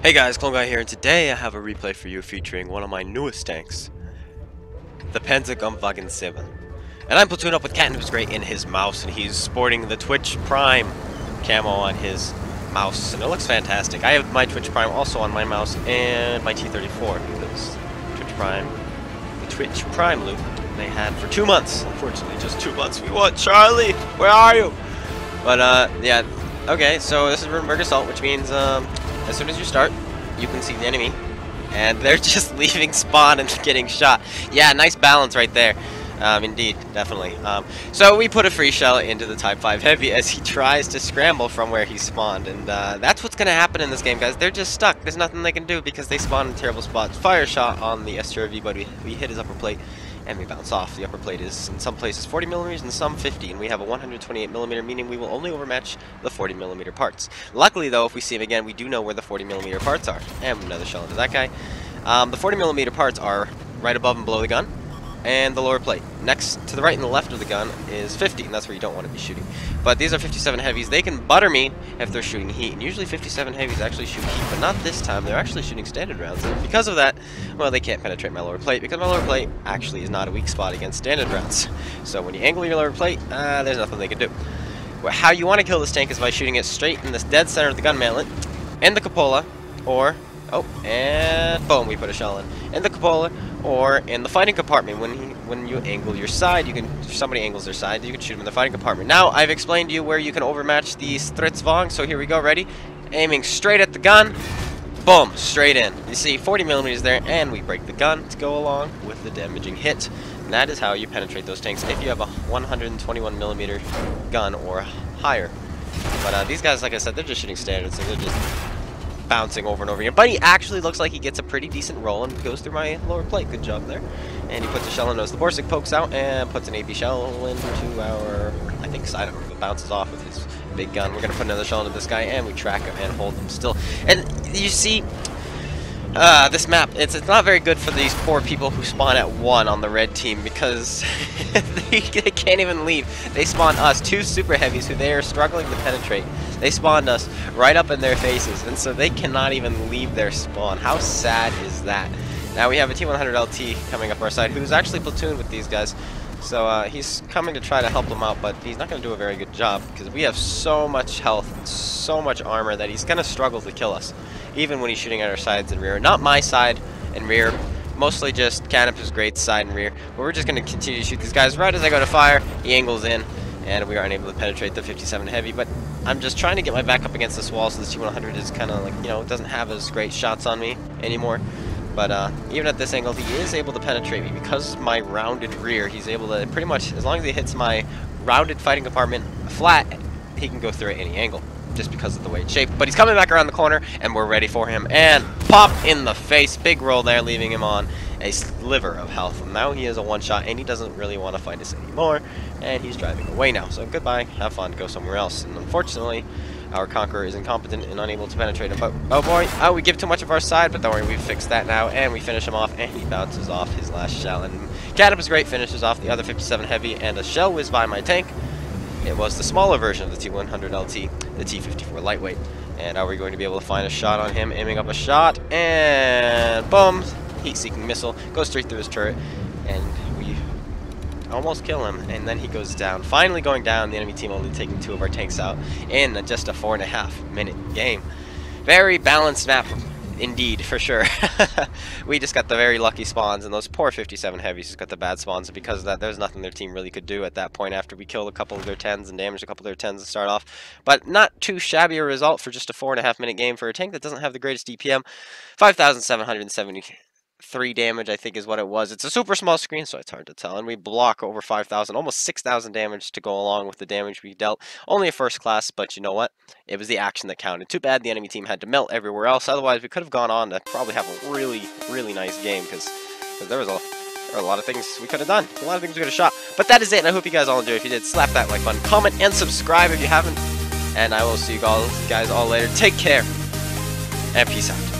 Hey guys, Clone Guy here, and today I have a replay for you featuring one of my newest tanks, the Pz.Kpfw 7. And I'm platooned up with Pz.Kpfw in his mouse, and he's sporting the Twitch Prime camo on his mouse, and it looks fantastic. I have my Twitch Prime also on my mouse, and my T34, because the Twitch Prime loop they had for 2 months. Unfortunately, just 2 months. We want Charlie! Where are you? But, yeah. Okay, so this is Rudenberg Assault, which means, as soon as you start, you can see the enemy, and they're just leaving spawn and getting shot. Yeah, nice balance right there. Indeed, definitely. So we put a free shell into the Type 5 Heavy as he tries to scramble from where he spawned, and that's what's going to happen in this game, guys. They're just stuck. There's nothing they can do because they spawn in terrible spots. Fire shot on the STRV, but we hit his upper plate, and we bounce off. The upper plate is, in some places, 40mm and some 50, and we have a 128mm, meaning we will only overmatch the 40mm parts. Luckily, though, if we see him again, we do know where the 40mm parts are. And another shell into that guy. The 40mm parts are right above and below the gun, and the lower plate. Next to the right and the left of the gun is 50, and that's where you don't want to be shooting. But these are 57 heavies. They can butter me if they're shooting heat, and usually 57 heavies actually shoot heat, but not this time. They're actually shooting standard rounds, and because of that, well, they can't penetrate my lower plate, because my lower plate actually is not a weak spot against standard rounds. So when you angle your lower plate, there's nothing they can do. Well, how you want to kill this tank is by shooting it straight in this dead center of the gun mallet, in the cupola, or, oh, and boom, we put a shell in the cupola, or in the fighting compartment. When you angle your side, if somebody angles their side, you can shoot them in the fighting compartment. Now, I've explained to you where you can overmatch the Stridsvagn, so here we go, ready? Aiming straight at the gun, boom, straight in. You see 40mm there, and we break the gun to go along with the damaging hit. And that is how you penetrate those tanks if you have a 121mm gun or higher. But these guys, like I said, they're just shooting standard, so they're just bouncing over and over again. But he actually looks like he gets a pretty decent roll and goes through my lower plate. Good job there. And he puts a shell in as the Borsig pokes out and puts an AP shell into our, I think, side arm. It bounces off with his big gun. We're going to put another shell into this guy, and we track him and hold him still. And you see, this map, it's not very good for these poor people who spawn at 1 on the red team, because they can't even leave. They spawn us, 2 super heavies who they are struggling to penetrate. They spawned us right up in their faces, and so they cannot even leave their spawn. How sad is that? Now we have a T100 LT coming up our side, who's actually platooned with these guys. So he's coming to try to help them out, but he's not going to do a very good job, because we have so much health, so much armor, that he's going to struggle to kill us, even when he's shooting at our sides and rear. Not my side and rear, mostly just Pz.Kpfw's great side and rear. But we're just going to continue to shoot these guys. Right as I go to fire, he angles in, and we are unable to penetrate the 57 heavy. But I'm just trying to get my back up against this wall, so this T100 is kind of like, you know, doesn't have as great shots on me anymore. But even at this angle, he is able to penetrate me. Because of my rounded rear, he's able to pretty much, as long as he hits my rounded fighting compartment flat, he can go through at any angle, just because of the way it's shaped. But he's coming back around the corner, and we're ready for him. And pop in the face. Big roll there, leaving him on a sliver of health. And now he is a one-shot, and he doesn't really want to fight us anymore. And he's driving away now. So goodbye. Have fun. Go somewhere else. And unfortunately, our Conqueror is incompetent and unable to penetrate him. But, oh boy, we give too much of our side, but don't worry, we've fixed that now, and we finish him off, and he bounces off his last shell. And Pz.Kpfw's great, finishes off the other 57 heavy, and a shell whizzed by my tank. It was the smaller version of the T100 LT, the T54 lightweight. And are we going to be able to find a shot on him? Aiming up a shot, and boom! Heat-seeking missile goes straight through his turret, and we almost kill him. And then he goes down. Finally going down, the enemy team only taking 2 of our tanks out in just a 4.5 minute game. Very balanced map. Indeed, for sure. We just got the very lucky spawns, and those poor 57 heavies just got the bad spawns, and because of that, there's nothing their team really could do at that point after we killed a couple of their 10s and damaged a couple of their 10s to start off. But not too shabby a result for just a 4.5 minute game for a tank that doesn't have the greatest DPM. 5,773 damage, I think, is what it was. It's a super small screen, so it's hard to tell. And we block over 5,000, almost 6,000 damage to go along with the damage we dealt. Only a first class, but you know what? It was the action that counted. Too bad the enemy team had to melt everywhere else. Otherwise, we could have gone on to probably have a really, really nice game, because there were a lot of things we could have done. A lot of things we could have shot. But that is it, and I hope you guys all enjoyed. If you did, slap that like button, comment, and subscribe if you haven't. And I will see you guys all later. Take care, and peace out.